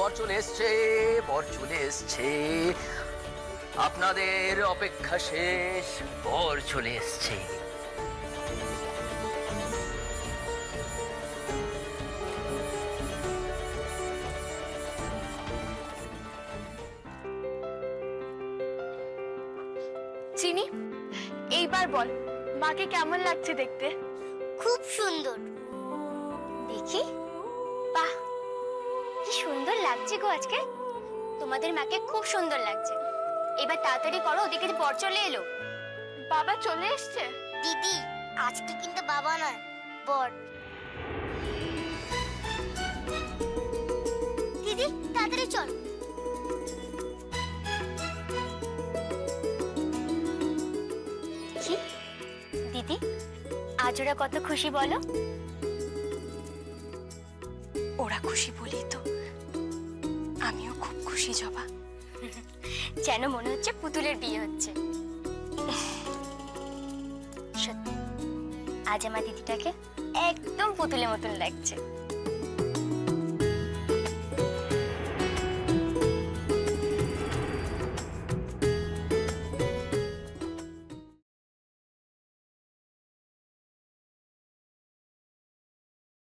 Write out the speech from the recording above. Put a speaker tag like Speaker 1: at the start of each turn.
Speaker 1: বর চলে এসছে, বর চলে এসছে, আপনাদের অপেক্ষা শেষ, বর চলে এসছে।
Speaker 2: চিনি, এইবার বল মাকে কেমন লাগছে দেখতে?
Speaker 3: খুব সুন্দর। দেখি, বাহ কি সুন্দর লাগছে গো আজকে। তোমাদের মাকে খুব সুন্দর লাগছে। এবার তাড়াতাড়ি করো, ওদিকে বর চলে এলো।
Speaker 2: বাবা চলে এসছে?
Speaker 3: দিদি, আজকে কিন্তু বাবা নয়, বর। দিদি তাড়াতাড়ি চল। কি দিদি, আজ ওরা কত খুশি বলো?
Speaker 2: ওরা খুশি বলি তো আমিও খুব খুশি জবা।
Speaker 3: যেন মনে হচ্ছে পুতুলের বিয়ে হচ্ছে। সত্যি আজ আমার দিদিটাকে একদম পুতুলের মতন লাগছে।